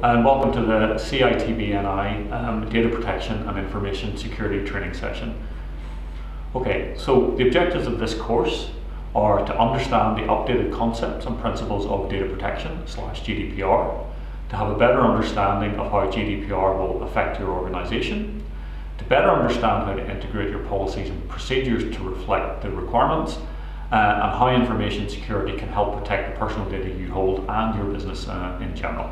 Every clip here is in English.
and welcome to the CITB-NI Data Protection and Information Security Training session. Okay, so the objectives of this course are to understand the updated concepts and principles of data protection / GDPR, to have a better understanding of how GDPR will affect your organisation, to better understand how to integrate your policies and procedures to reflect the requirements, and how information security can help protect the personal data you hold and your business in general.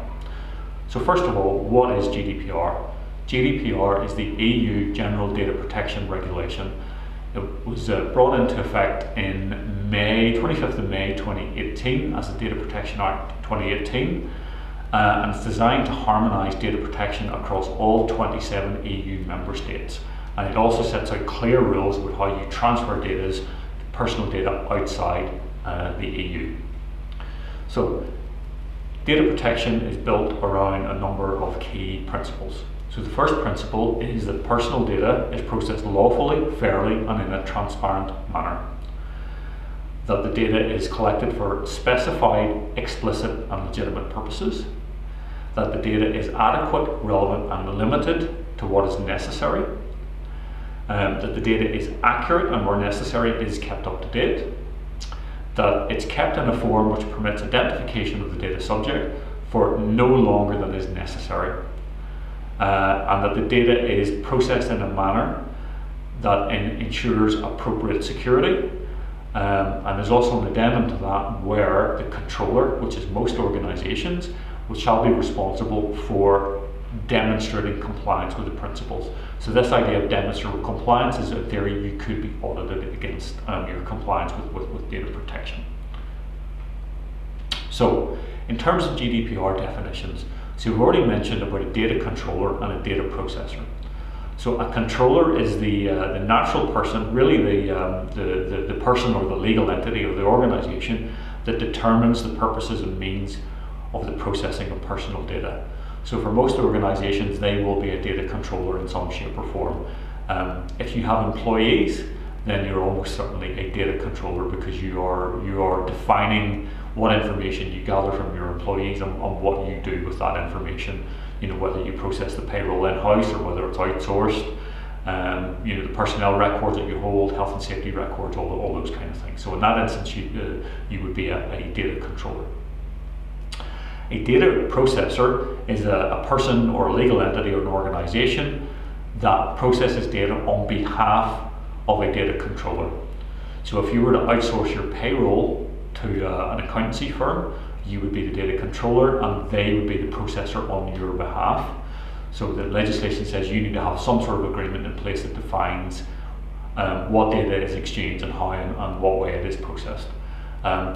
So first of all, what is GDPR? GDPR is the EU General Data Protection Regulation. It was brought into effect in 25th of May 2018 as the Data Protection Act 2018, and it's designed to harmonise data protection across all 27 EU member states. And it also sets out clear rules about how you transfer personal data outside the EU. So data protection is built around a number of key principles. So the first principle is that personal data is processed lawfully, fairly, and in a transparent manner. That the data is collected for specified, explicit, and legitimate purposes. That the data is adequate, relevant, and limited to what is necessary. That the data is accurate and where necessary is kept up to date, that it's kept in a form which permits identification of the data subject for no longer than is necessary, and that the data is processed in a manner that ensures appropriate security. And there's also an addendum to that where the controller, which is most organisations, which shall be responsible for demonstrating compliance with the principles. So this idea of demonstrable compliance is a theory you could be audited against your compliance with data protection. So in terms of GDPR definitions, so we've already mentioned about a data controller and a data processor. So a controller is the natural person, really the person or the legal entity of the organisation that determines the purposes and means of the processing of personal data. So for most organisations, they will be a data controller in some shape or form. If you have employees, then you're almost certainly a data controller because you are defining what information you gather from your employees and what you do with that information. You know, whether you process the payroll in-house or whether it's outsourced. You know, the personnel records that you hold, health and safety records, all those kind of things. So in that instance, you would be a data controller. A data processor is a person or a legal entity or an organisation that processes data on behalf of a data controller. So if you were to outsource your payroll to an accountancy firm, you would be the data controller and they would be the processor on your behalf. So the legislation says you need to have some sort of agreement in place that defines what data is exchanged and how and what way it is processed.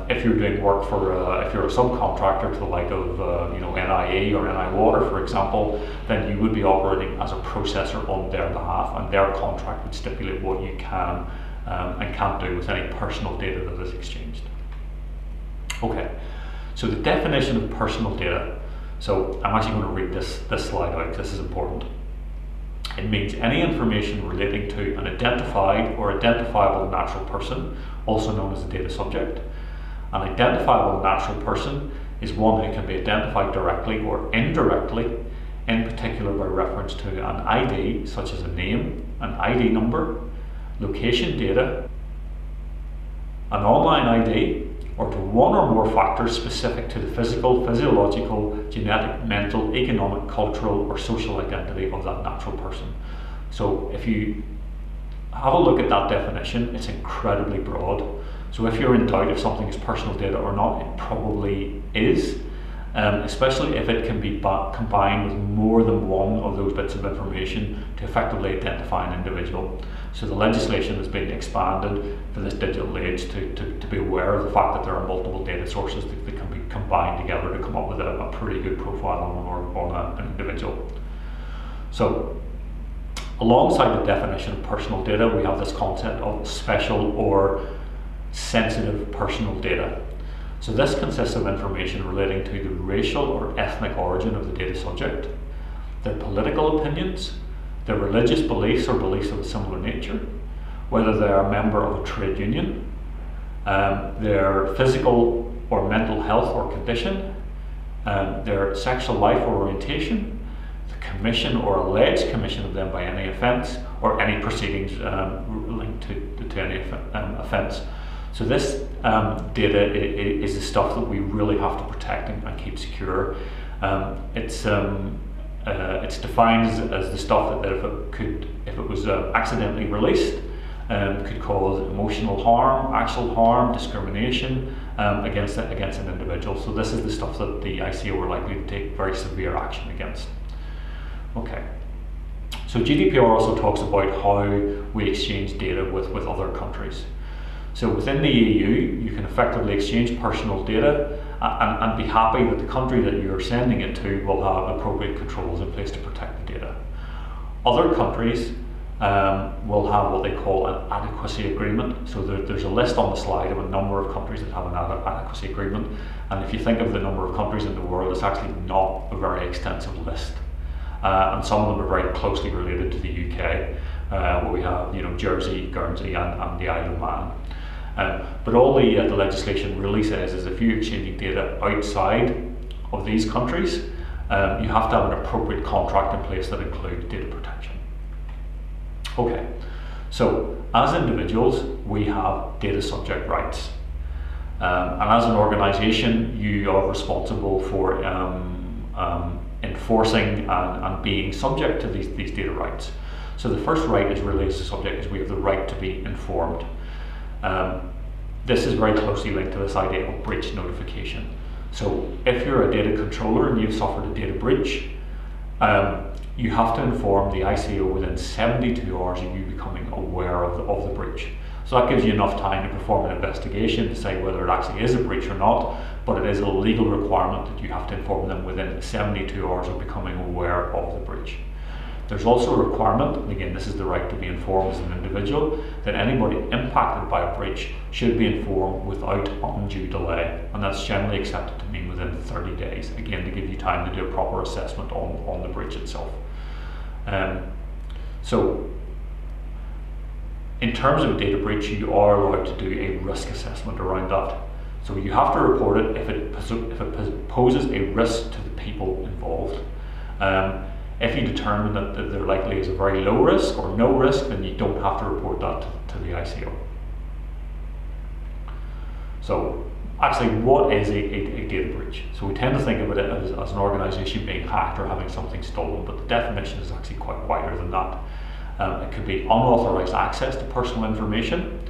If you're doing work if you're a subcontractor to the like of NIE or NI Water, for example, then you would be operating as a processor on their behalf, and their contract would stipulate what you can and can't do with any personal data that is exchanged. Okay, so the definition of personal data. So I'm actually going to read this slide out. This is important. It means any information relating to an identified or identifiable natural person, also known as a data subject. An identifiable natural person is one who can be identified directly or indirectly, in particular by reference to an ID, such as a name, an ID number, location data, an online ID, or to one or more factors specific to the physical, physiological, genetic, mental, economic, cultural, or social identity of that natural person. So if you have a look at that definition, it's incredibly broad. So if you're in doubt if something is personal data or not, it probably is, especially if it can be combined with more than one of those bits of information to effectively identify an individual. So the legislation has been expanded for this digital age to be aware of the fact that there are multiple data sources that can be combined together to come up with a pretty good profile on an individual. So alongside the definition of personal data, we have this concept of special or sensitive personal data. So this consists of information relating to the racial or ethnic origin of the data subject, their political opinions, their religious beliefs or beliefs of a similar nature, whether they are a member of a trade union, their physical or mental health or condition, their sexual life or orientation, the commission or alleged commission of them by any offence, or any proceedings linked to any offence. So this data is the stuff that we really have to protect and keep secure. It's defined as the stuff that if it was accidentally released, could cause emotional harm, actual harm, discrimination against an individual. So this is the stuff that the ICO are likely to take very severe action against. Okay. So GDPR also talks about how we exchange data with other countries. So within the EU, you can effectively exchange personal data and be happy that the country that you're sending it to will have appropriate controls in place to protect the data. Other countries will have what they call an adequacy agreement. So there's a list on the slide of a number of countries that have an adequacy agreement. And if you think of the number of countries in the world, it's actually not a very extensive list. And some of them are very closely related to the UK, where we have, Jersey, Guernsey, and the Isle of Man. But all the legislation really says is if you're exchanging data outside of these countries, you have to have an appropriate contract in place that includes data protection. Okay, so as individuals, we have data subject rights. And as an organisation, you are responsible for enforcing and being subject to these data rights. So the first right is related to subject is we have the right to be informed. This is very closely linked to this idea of breach notification. So if you're a data controller and you've suffered a data breach, you have to inform the ICO within 72 hours of you becoming aware of the breach. So that gives you enough time to perform an investigation to say whether it actually is a breach or not, but it is a legal requirement that you have to inform them within 72 hours of becoming aware of the breach. There's also a requirement, and again this is the right to be informed as an individual, that anybody impacted by a breach should be informed without undue delay, and that's generally accepted to mean within 30 days, again to give you time to do a proper assessment on the breach itself. So in terms of a data breach, you are allowed to do a risk assessment around that. So you have to report it if it poses a risk to the people involved. If you determine that there likely is a very low risk or no risk, then you don't have to report that to the ICO. So actually, what is a data breach? So we tend to think of it as an organisation being hacked or having something stolen, but the definition is actually quite wider than that. It could be unauthorised access to personal information.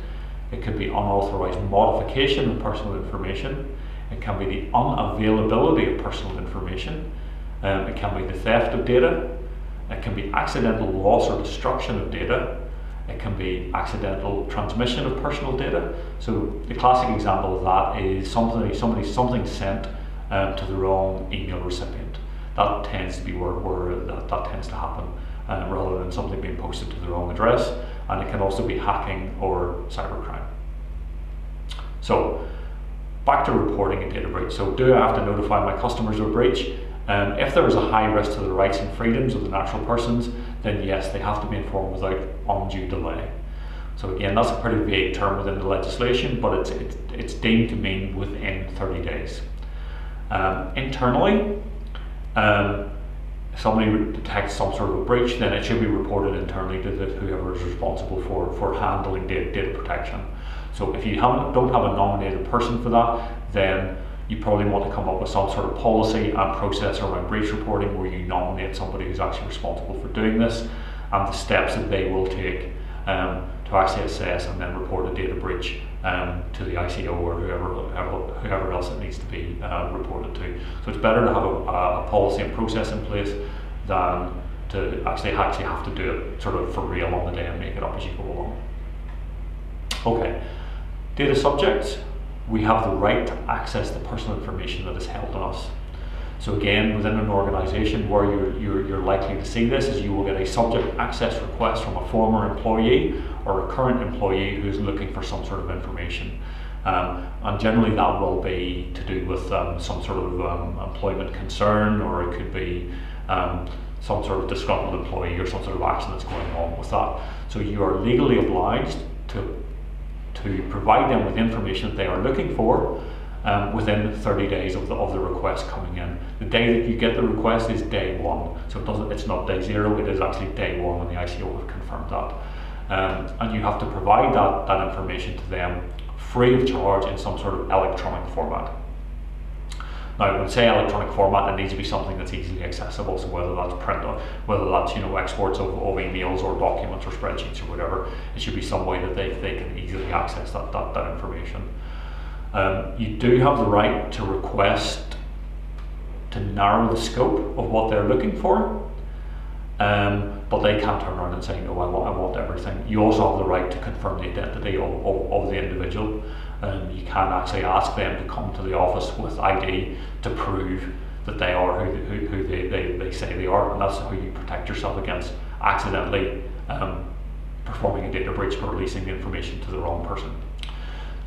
It could be unauthorised modification of personal information. It can be the unavailability of personal information. It can be the theft of data. It can be accidental loss or destruction of data. It can be accidental transmission of personal data. So the classic example of that is something sent to the wrong email recipient. That tends to be where that tends to happen, rather than something being posted to the wrong address. And it can also be hacking or cybercrime. So back to reporting a data breach. So do I have to notify my customers of a breach? If there is a high risk to the rights and freedoms of the natural persons, then yes, they have to be informed without undue delay. So again, that's a pretty vague term within the legislation, but it's deemed to mean within 30 days. Internally, if somebody detects some sort of a breach, then it should be reported internally to whoever is responsible for handling data protection. So if you don't have a nominated person for that, then you probably want to come up with some sort of policy and process around breach reporting where you nominate somebody who's actually responsible for doing this and the steps that they will take to actually assess and then report a data breach to the ICO or whoever else it needs to be reported to. So it's better to have a policy and process in place than to actually have to do it sort of for real on the day and make it up as you go along. Okay, data subjects. We have the right to access the personal information that is held on us. So again, within an organisation where you're likely to see this is you will get a subject access request from a former employee or a current employee who's looking for some sort of information. And generally that will be to do with some sort of employment concern, or it could be some sort of disgruntled employee or some sort of action that's going on with that. So you are legally obliged to provide them with information that they are looking for, within 30 days of the request coming in. The day that you get the request is day one, so it's not day zero, it is actually day one when the ICO have confirmed that. And you have to provide that information to them free of charge in some sort of electronic format. Now, when I say electronic format, it needs to be something that's easily accessible. So whether that's print, whether that's exports of emails or documents or spreadsheets or whatever, it should be some way that they can easily access that information. You do have the right to request to narrow the scope of what they're looking for, but they can't turn around and say, no, I want everything. You also have the right to confirm the identity of the individual. You can actually ask them to come to the office with ID to prove that they are who they say they are, and that's how you protect yourself against accidentally performing a data breach or releasing the information to the wrong person.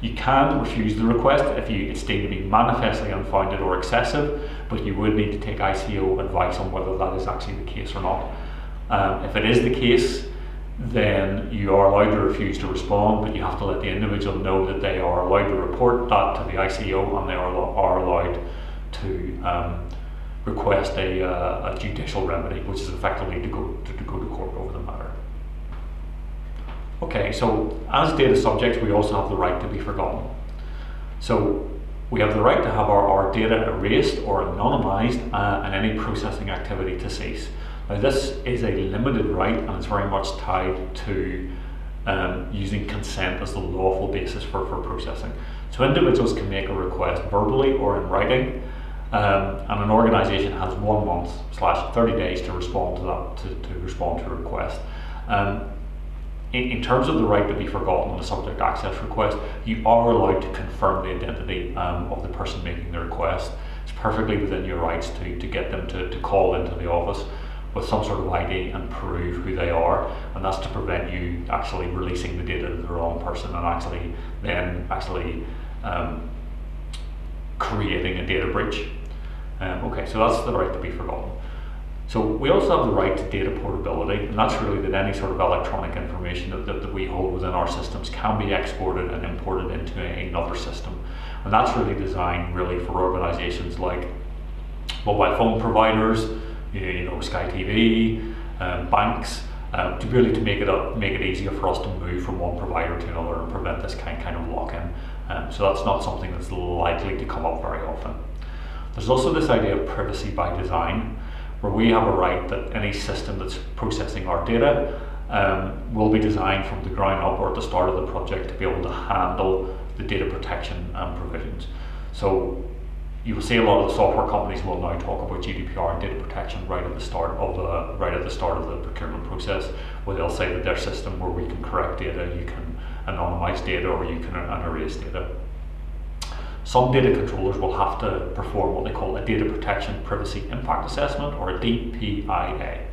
You can refuse the request if it's deemed to be manifestly unfounded or excessive, but you would need to take ICO advice on whether that is actually the case or not. If it is the case, then you are allowed to refuse to respond, but you have to let the individual know that they are allowed to report that to the ICO, and they are allowed to request a judicial remedy, which is effectively to go to court over the matter. Okay, so as data subjects, we also have the right to be forgotten. So we have the right to have our data erased or anonymized and any processing activity to cease. Now, this is a limited right, and it's very much tied to using consent as the lawful basis for processing. So individuals can make a request verbally or in writing, and an organisation has 1 month / 30 days to respond to that, to respond to a request. In terms of the right to be forgotten on a subject access request, you are allowed to confirm the identity of the person making the request. It's perfectly within your rights to get them to call into the office with some sort of ID and prove who they are, and that's to prevent you actually releasing the data to the wrong person and actually creating a data breach. Okay, so that's the right to be forgotten. So we also have the right to data portability, and that's really that any sort of electronic information that we hold within our systems can be exported and imported into another system. And that's really designed for organisations like mobile phone providers, Sky TV, banks, to really make it easier for us to move from one provider to another and prevent this kind of lock-in. So that's not something that's likely to come up very often. There's also this idea of privacy by design, where we have a right that any system that's processing our data will be designed from the ground up or at the start of the project to be able to handle the data protection provisions. So you will see a lot of the software companies will now talk about GDPR and data protection right at the start of the procurement process, where they'll say that their system where we can correct data, you can anonymize data, or you can erase data. Some data controllers will have to perform what they call a Data Protection Privacy Impact Assessment, or a DPIA.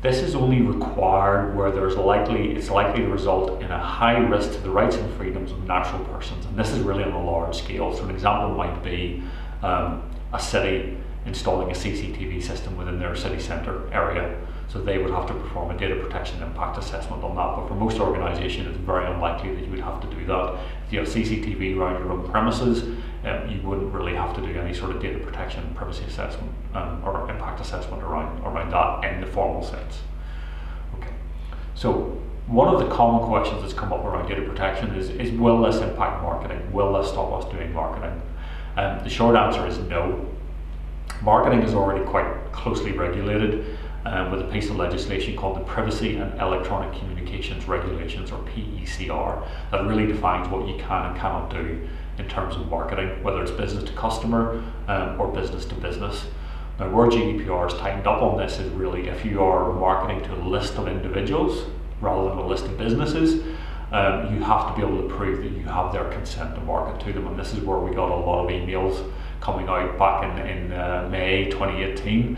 This is only required where it's likely to result in a high risk to the rights and freedoms of natural persons, and this is really on a large scale. So an example might be a city installing a CCTV system within their city centre area. So they would have to perform a data protection impact assessment on that, but for most organisations it's very unlikely that you would have to do that. If you have CCTV around your own premises, you wouldn't really have to do any sort of data protection privacy assessment or impact assessment around that in the formal sense. Okay, so one of the common questions that's come up around data protection is will this impact marketing? Will this stop us doing marketing? The short answer is no. Marketing is already quite closely regulated with a piece of legislation called the Privacy and Electronic Communications Regulations, or PECR, that really defines what you can and cannot do in terms of marketing, whether it's business to customer or business to business. Now, where GDPR is tightened up on this is really if you are marketing to a list of individuals rather than a list of businesses, you have to be able to prove that you have their consent to market to them, and this is where we got a lot of emails coming out back in May 2018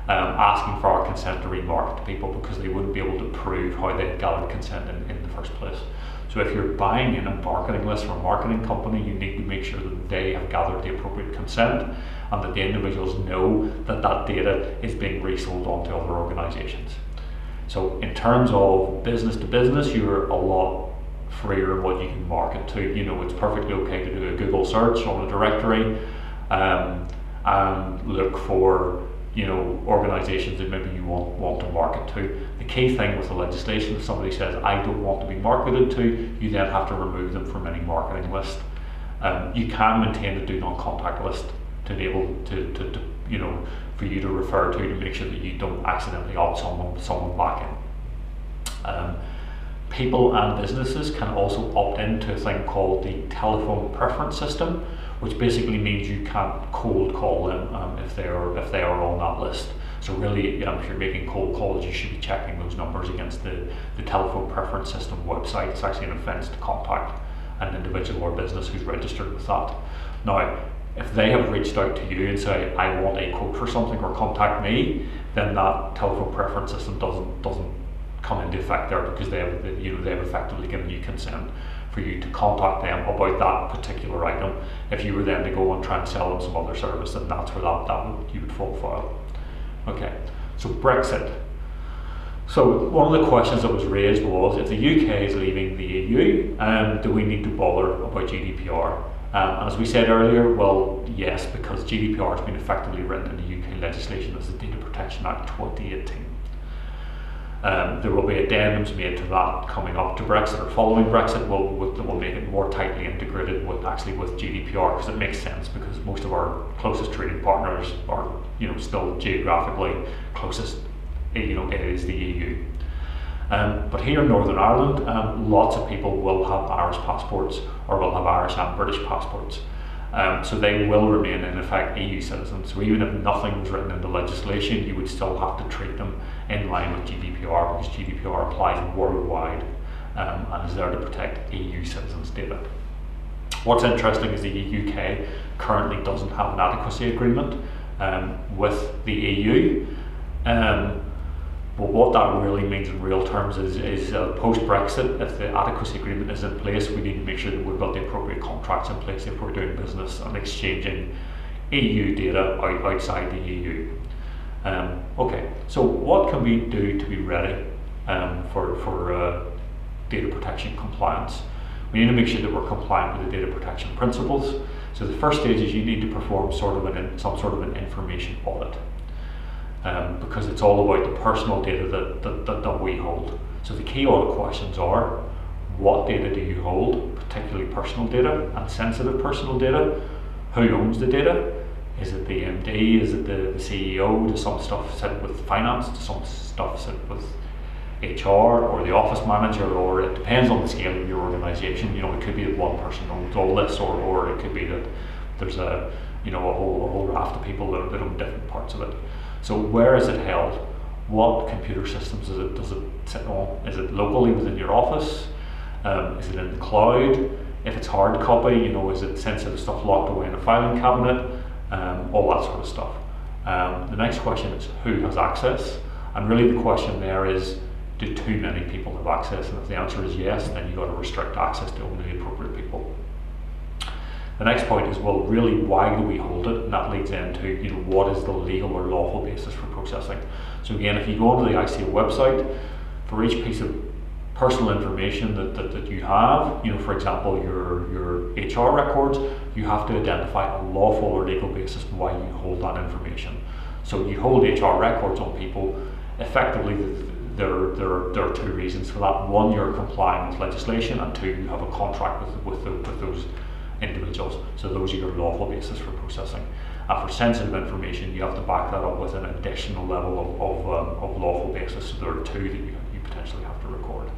asking for our consent to remarket to people because they wouldn't be able to prove how they had gathered consent in the first place. So if you're buying in a marketing list from a marketing company, you need to make sure that they have gathered the appropriate consent and that the individuals know that that data is being resold onto other organisations. So in terms of business to business, you're a lot freer in what you can market to. You know, it's perfectly okay to do a Google search on a directory and look for, you know, organisations that maybe you want to market to. The key thing with the legislation, if somebody says, I don't want to be marketed to, you then have to remove them from any marketing list. You can maintain a do not contact list to enable to you know, for you to refer to make sure that you don't accidentally opt someone back in. People and businesses can also opt into a thing called the telephone preference system, which basically means you can't cold call them if they are on that list. So really, if you're making cold calls, you should be checking those numbers against the telephone preference system website. It's actually an offence to contact an individual or business who's registered with that. Now, if they have reached out to you and say, I want a quote for something or contact me, then that telephone preference system doesn't come into effect there, because they have effectively given you consent for you to contact them about that particular item. If you were then to go and try and sell them some other service, then that's where you would fall foul. Okay, so Brexit. So one of the questions that was raised was, if the UK is leaving the EU, do we need to bother about GDPR? And as we said earlier, well, yes, because GDPR has been effectively written into UK legislation as the Data Protection Act 2018. There will be addendums made to that coming up to Brexit or following Brexit that will make it more tightly integrated with GDPR, because it makes sense, because most of our closest trading partners are, you know, still geographically closest, you know, it is the EU. But here in Northern Ireland, lots of people will have Irish passports, or will have Irish and British passports. So they will remain in effect EU citizens. So even if nothing was written into legislation, you would still have to treat them in line with GDPR, because GDPR applies worldwide and is there to protect EU citizens' data. What's interesting is the UK currently doesn't have an adequacy agreement with the EU. But what that really means in real terms is post-Brexit, if the adequacy agreement is in place, we need to make sure that we've got the appropriate contracts in place if we're doing business and exchanging EU data outside the EU. Okay, so what can we do to be ready for data protection compliance? We need to make sure that we're compliant with the data protection principles. So the first stage is you need to perform some sort of an information audit. Because it's all about the personal data that we hold. So the key audit questions are, what data do you hold, particularly personal data and sensitive personal data? Who owns the data? Is it the MD? Is it the CEO? Does some stuff sit with finance? Does some stuff sit with HR or the office manager? Or it depends on the scale of your organisation. You know, it could be that one person owns all this, or it could be that there's a whole raft of people that own different parts of it. So where is it held? What computer systems does it sit on? Is it locally within your office? Is it in the cloud? If it's hard copy, you know, is it sensitive stuff locked away in a filing cabinet? All that sort of stuff. The next question is, who has access? And really the question there is, do too many people have access? And if the answer is yes, then you've got to restrict access to only the appropriate people. The next point is, well, really, why do we hold it? And that leads into, you know, what is the legal or lawful basis for processing? So again, if you go onto the ICO website, for each piece of personal information that you have, you know, for example, your HR records, you have to identify a lawful or legal basis why you hold that information. So you hold HR records on people, effectively there are two reasons for that. One, you're complying with legislation, and two, you have a contract with those individuals. So those are your lawful basis for processing. And for sensitive information, you have to back that up with an additional level of lawful basis. So there are two that you potentially have to record.